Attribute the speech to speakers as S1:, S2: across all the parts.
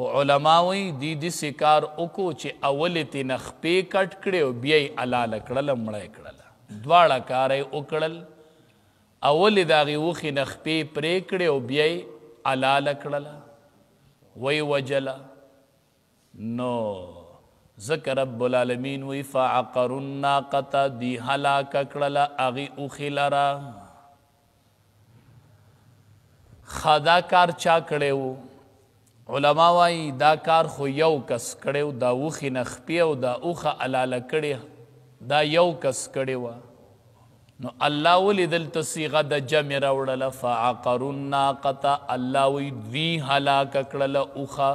S1: خو علماوی دی داسې کار وکړو چې اولې ترې نه خپې کټ کړې او بیا یې حلاله کړله مړه یې کړله دواړه کاره یې وکړل اولې د هغې وښې نه خپې پرې کړې او بیا یې حلاله کړله وی وجله نو ذکر رب العالمین وی فعقروا الناقة دی هلاکه کړله هغې اوښې لره ښه دا کار چا کړی و علما وایي دا کار خو یو کس کړی و دا اوښې نه خپې او دا اوښه حلاله کړې دا یو کس کړې وه نو الله ولې دلته صیغه د جمع راوړله فعقروا الناقة الله وی دوی هلاکه کړله اوښه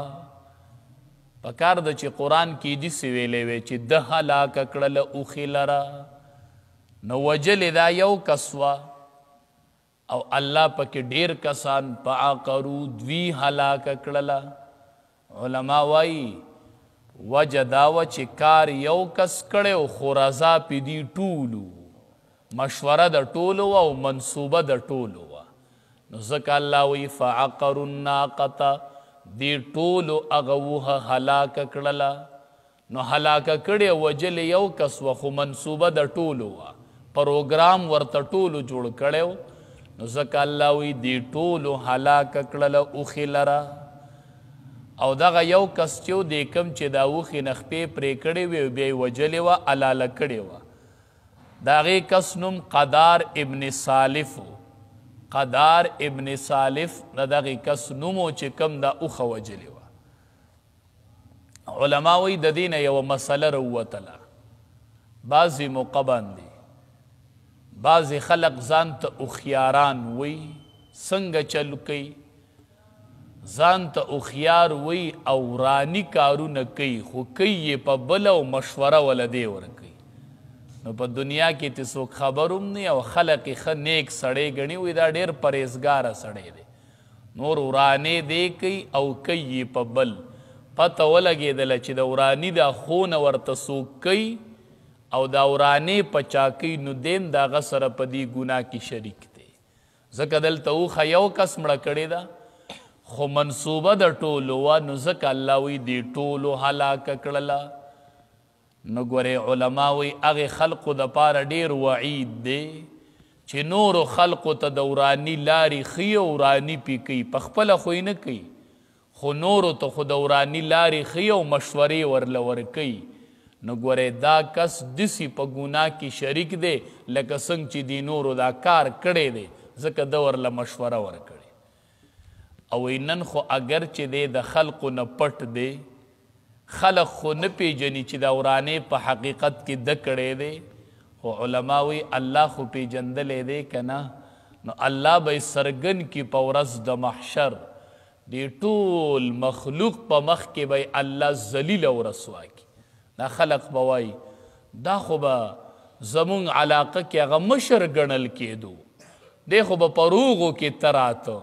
S1: پکار ده چې قرآن کې داسې ویلی وی چې ده هلاکه کړله اوښې لره نو وجلې دا یو کس وه او الله پکې ډیر کسان فعقروا دوی هلاکه کړله علما وایي وجه دا وه چې کار یو کس کړی او خو رضا پې دي ټولو مشوره د ټولو وه او منصوبه د ټولو وه نو ځکه الله وایي فعقروا الناقة دی ټولو هغه وه هلاکه کړله نو هلاکه کړې وجلې یو کس وه خو منصوبه د ټولو وه پروګرام ورته ټولو جوړ کړی و نو ځکه الله وی دی ټولو هلاکه کړله اوښې لره او دغه یو کس چې و دی کم چې دا اوښې نه خپې پرې کړې وې او بیا یې وجلې وه حلاله کړې وه د هغې کس نوم قدار ابن سالف و قدار ابن سالف د دغې کس نوم و چې کم دا اوښه وجلې وه علما وایي د دې نه یوه مسله راووتله بعضې موقع باندې بعضې خلق ځان ته هوښیاران وی څنګه چل کوي ځان ته هوښیار وی او وراني کارونه کوي خو کوي یې په بله او مشوره وله دی ورکوي نو په دنیا کې ته څوک خبر هم نه او خلق یې ښه نیک سړی ګڼي وایي دا ډېر پرهیزګاره سړی دی نور ورانې دی کوي او کوي یې په بل پته ولګېدله چې د وراني دا خونه ورته څوک کوي او دا ورانې په چاکۍ نو دیم د هغه سره په دې ګناه کې شریک دی ځکه دلته اوښه یو کس مړه کړې ده خو منصوبه د ټولو وه نو ځکه الله وایي دې ټولو هلاکه کړله نو ګورې علما وایي هغې خلقو دپاره ډېر وعید دی چې نورو خلقو ته د وراني لارې ښیي او وراني پې کوي پخپله خو یې نه کوي خو نورو ته خو د وراني لارې ښیي او مشورې ورله ورکوي نو ګورې دا کس داسې په ګناه کې شریک دی لکه څنګه چې دی نورو دا کار کړی دی ځکه ده ورله مشوره ورکړې او نن خو اگر چې دی د خلقو نه پټ دی خلق خو نه پیژني چې دا ورانې په حقیقت کې ده کړی دی خو علما وایي الله خو پیژندلی دی که نه نو الله به یې څرګند کي په ورځ د محشر دی ټول مخلوق په مخ کې به الله ذلیل او رسوا کي دا خلق به وایي دا خو به زمونږ علاقه کې هغه مشر ګڼل کېدو دی خو به په روغو کې تراته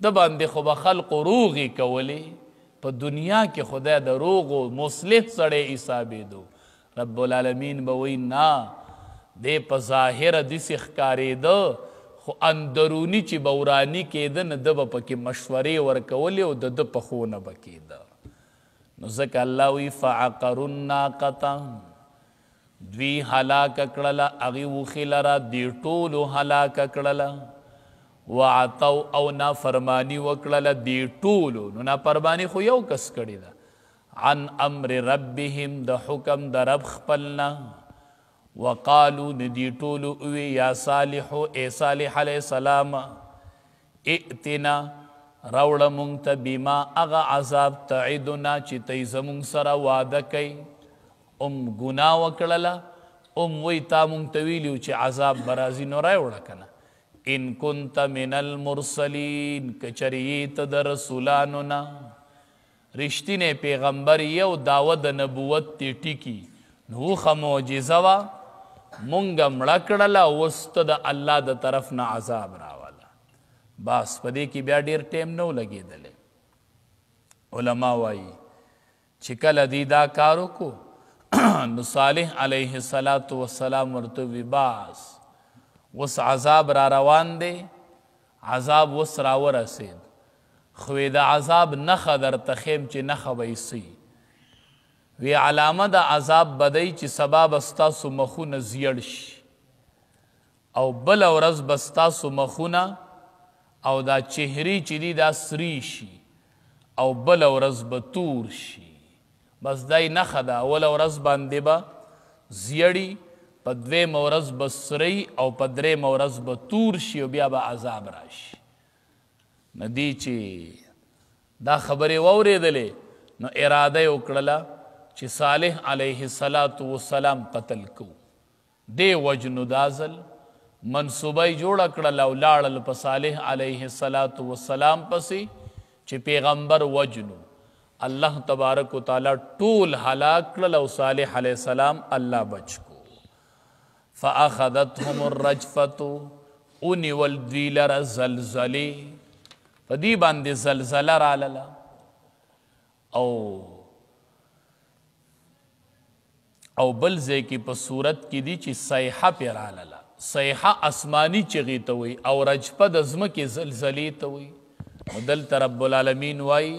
S1: ده باندې خو به خلقو روغې کولې په دنیا کې خدای د روغو مصلح سړی حسابېدو رب العالمین به وایي نه دی په ظاهره داسې ښکارېده خو اندروني چې به وراني کېده نه ده به پکې مشورې ورکولې او د ده په ښونه به کېده نو ځکه الله وی فعقروا الناقة دوی هلاکه کړله هغې اوښې لره دې ټولو هلاکه کړله وعتوا او نافرماني وکړله دې ټولو نو نافرماني خو یو کس کړې ده عن امر ربهم د حکم د رب خپلنا وقالو نو دې ټولو ووی یا صالحو ای صالح علیه السلام ائتنا راوړه مونږ ته بیما هغه عذاب تعدنا چې تی زمونږ سره واده کوي ګناه وکړله وی تا مونږ ته ویلي چې عذاب به راځي نو راوړه که نه ان كنت من المرسلین که چرې ته د رسولانو نه رښتینی پیغمبر یو دعوه د نبوت دې ټیکي نو اوښه معجزه وه مونږ مړه کړله اوس ته د الله د طرف نه عذاب راوله بس په دې کې بیا ډېر ټیم نه و لګېدلی علما وایي چې کله دی دا کار وکړو نو صالح علیه السلام ورته وی بس اوس عذاب را روان دی عذاب اوس راورسېد خو د عذاب نښه درته ښیم چې نښه به یې څه وی علامه د عذاب بدی چې سبا به ستاسو مخونه زیړ شي او بله ورځ به ستاسو مخونه او دا چهرې چې دي دا سري شي او بله ورځ به تور شي بس دای نښه ده اوله ورځ باندې به زیړي په دویمه ورځ به سري او په درېیمه ورځ به تور شي او بیا به عذاب راشي نو دی چې دا خبرې واورېدلې نو اراده یې وکړله چې صالح علیه السلام قتل کو دې وجنو دا ځل منصوبه یې جوړه کړله او لاړل په صالح علیه السلام پسې چې پیغمبر وجنو الله تبارک و تعالی ټول هلاک کړل او صالح علیه السلام الله بچ کو فاخذتهم الرجفة ونیول دوی لره زلزلې په دې باندې زلزله راغله او بل ځای کې په صورت کې دي چې صیحه پې راغله صیحه آسماني چغې ته وایي او رجفه د ځمکې زلزلې ته وایي نو دلته رب العالمین وایي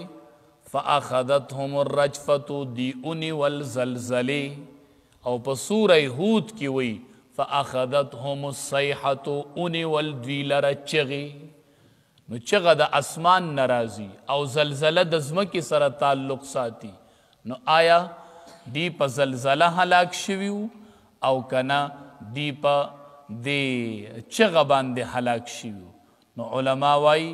S1: فاخذتهم الرجفة دی ونیول زلزلې او په سوره هود کې وایي فاخذتهم الصیحة ونیول دوی لره چغې نو چغه د اسمان نه راځي او زلزله د ځمکې سره تعلق ساتي نو آیا دی په زلزله هلاک شوي او که نه دی په دې چغه باندې هلاک شوي نو علما وایي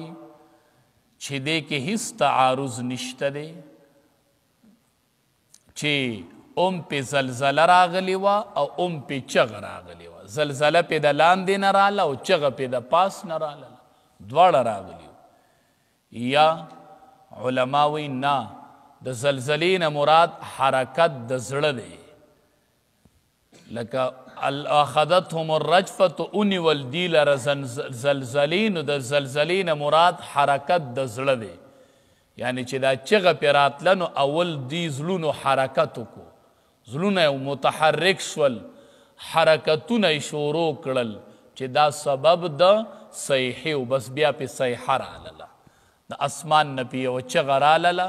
S1: چې دې کې هیڅ تعارض نشته دی چې پې زلزله راغلی وه او پې چغه راغلی وه زلزله پې د لاندې نه راله او چغه پې د پاس نه راله دواړه راغلی یا علما وایي نه د زلزلې نه مراد حرکت د زړه دی لکه اخذتهم الرجفة ونیول دی لره زلزلې نو د زلزلې نه مراد حرکت د زړه دی یعنی چې دا چغه پې راتله نو اول دی زړونو حرکت وکړو زړونه یې متحرک شول حرکتونه یې شروع کړل چې دا سبب د صیحې و بس بیا پې صیحه راغله د اسمان نه پې یوه چغه راغله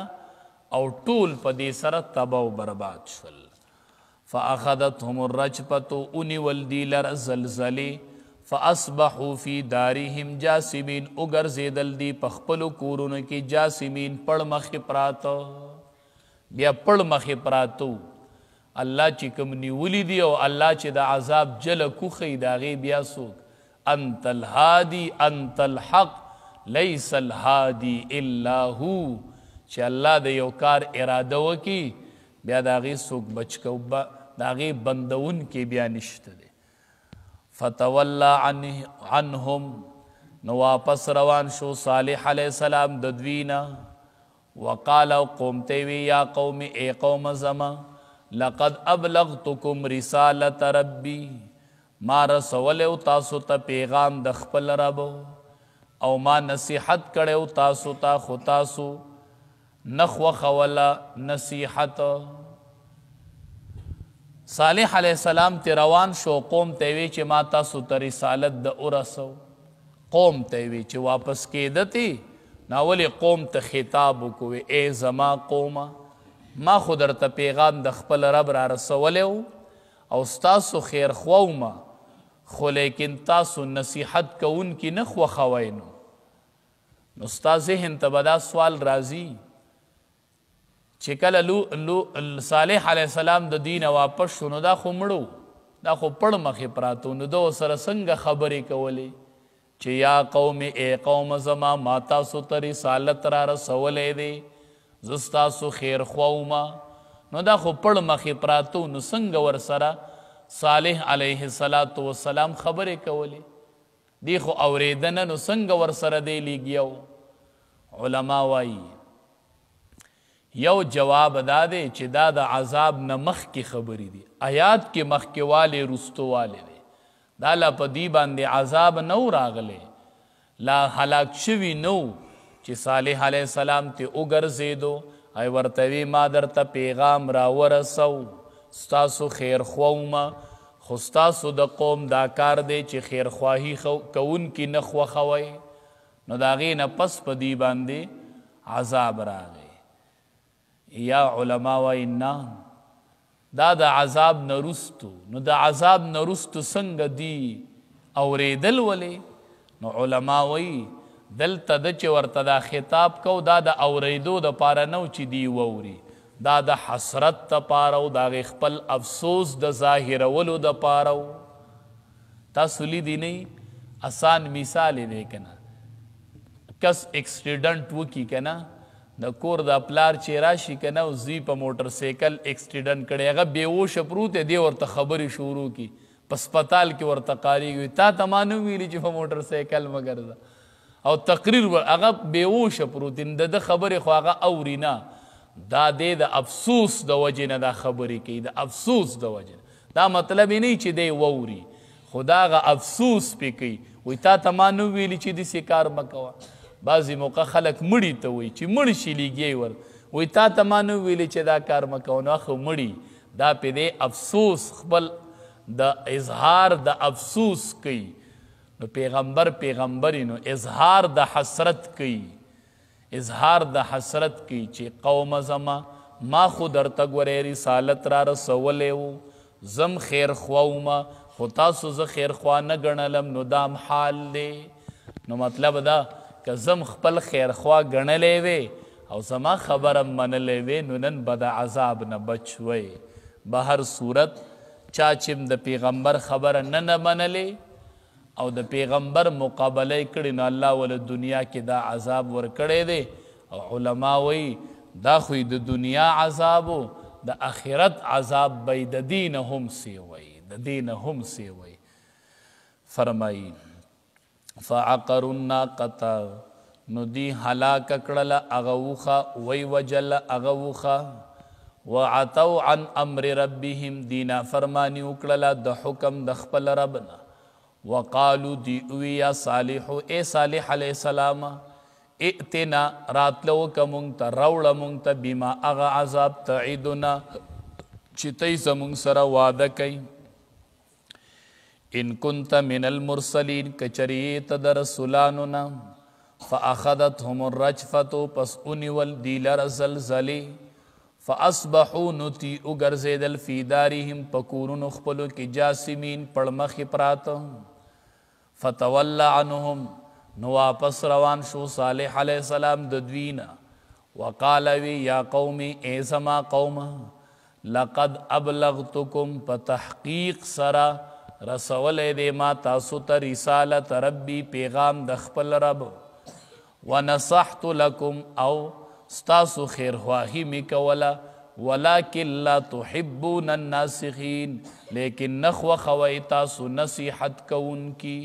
S1: او ټول په دې سره تباه و برباد شول فاخذتهم الرجفة ونیول دی لره زلزلې فاصبحوا فی دارهم جاسمین وګرځېدل دی په خپلو کورونو کې جاسمین پړ مخې پراته بیا پړ مخې پراته الله چې کوم نیولی دی او الله چې د عذاب جله کوښئ د هغې بیا څوک انت الهادي انت الحق لیس الهادي الا هو چې الله د یو کار اراده وکړي بیا د هغې څوک بچ کو د هغې بندونکي بیا نشته دی فتولى عنهم نو واپس روان شو صالح علیه السلام د دوی نه وقال قوم ته وی یا قوم ای قوم زما لقد ابلغتکم رسالة ربی ما رسولیو تاسو ته پیغام د خپل رب او ما نصیحت کړیو تاسو ته خو تاسو نخوه خوله نصیحت صالح علیه السلام تی روان شو قوم ته وی چې ما تاسو ته رسالت د ورسو قوم ته وی چې واپس کېده تی ناولې قوم ته خطاب وکوي ای زما قومه ما خو درته پیغام د خپل رب را رسولی او ستاسو خیر خواومه خو لیکن تاسو نصیحت کوونکي نه خوښوئ نو ستا ذهن ته به دا سوال راځي چې کله صالح علیه السلام د دین واپس شو نو دا خو مړو دا خو پړ مخې پراتو نو ده ورسره څنګه خبرې کولې چې یا قوم ای قوم زما ما تاسو ته رسالت را رسولی دی زه ستاسو خیر خواومه نو دا خو پړ مخې پراتو نو څنګه ورسره صالح علیه السلام خبرې کولې دی خو اورېدنه نو څنګه ورسره دی لیږیو علما وایي یو جواب دا دی چې دا د عذاب نه مخکې خبرې دي آیات کې مخکې والی رستو والی دی دا لا په دې باندې عذاب نو راغلی لا هلاک شوي نو چې صالح علیه السلام ته وګرځېدو ای ورته وی ما درته پیغام راورسو ستاسو خیر خواومه خو ستاسو د قوم دا کار دی چې خیرخواهي کوونکي نه خوښوئ نو د هغې نه پس په دې باندې عذاب راغی یا علماء وایي نه دا د عذاب نرستو نو د عذاب نرستو څنګه دی اوریدل ولې نو علما وایي دلته د چې ورته دا خطاب کو دا د اوریدو دپاره نو چې دی واوري دا د حسرت دپاره او د هغې خپل افسوس د ظاهرولو دپاره و تاسو لیدي نه آسان مثال دی که نه کس اکسیډنټ وکړي که نه د کور د پلار چې راشي که نه او زوی په موټر سایکل اکسیډنټ کړی هغه بېهوشه پروت دی ورته خبرې شروع کړي په سپتال کې ورته قاریږي تا ته ما نه ویلي چې په موټر سایکل مه ګرځه او تقریر هغه بېهوشه پروت دی د ده خبرې خو هغه اوري نه دا دی د افسوس د وجې نه دا خبرې کوي د افسوس د وجې نه دا مطلب یې نه چې دی واوري خو دا هغه افسوس پې کوي وایي تا ته ما نه ویلي چې داسې کار مه کوه بعضې موقع خلک مړي ته وایي چې مړ شي لیږي ور وایي تا ته ما نه ویلي چې دا کار مه کوه نو خو مړي دا پې دی افسوس خپل د اظهار د افسوس کوي نو پیغمبر نو اظهار د حسرت کوي اظهار د حسرت کوي چې قوم زما ما خو درته ګورې رسالت را رسولی و زم خیر خواومه خو تاسو زه خیر خوا نه ګڼلم نو دام حال دی نو مطلب دا که زم خپل خیر خوا ګڼلی وې او زما خبره منلی وې نو نن به د عذاب نه بچ وی به هر صورت چا چې د پیغمبر خبره نه منلی او د پیغمبر مقابله یې کړې نو الله وله دنیا کې دا عذاب ورکړی دی او علما وایي دا خو د دنیا عذاب و د آخرت عذاب به د دین هم سیوی د دین هم سیوی فرمایي فعقروا الناقة نو دی هلاک کړله هغه اوښه وی وجله هغه اوښه وعتوا عن امر ربهم دی نافرماني وکړله د حکم د خپل رب نه وقالو دی اوی یا صالحو اے صالح علیہ السلام ائتنا راتلو که مونږ ته راوړه مونږ ته بما هغه عذاب تعیدنا چې تی زمونږ سره واده کوي ان كنت من المرسلین کچریت د رسولانونا فاخذتهم الرجفة پس انیول دی لر زلزلی فاصبحوا نتی اگرزیدل فی دارهم پکورونو خپلو کی جاسمین پڑمخی پرات فتول عنهم نو واپس روان شو صالح علیہ السلام ددوینا وقالوی یا قومی اے زما قوم لقد ابلغتکم پتحقیق سرا رسول دې ما تاسو ته رسالت ربی پیغام د خپل رب ونصحت لکم او ستاسو خیرخواهی می کوله ولکن لا تحبون الناسخین لیکن نخوه خوی تاسو نصیحت کون کی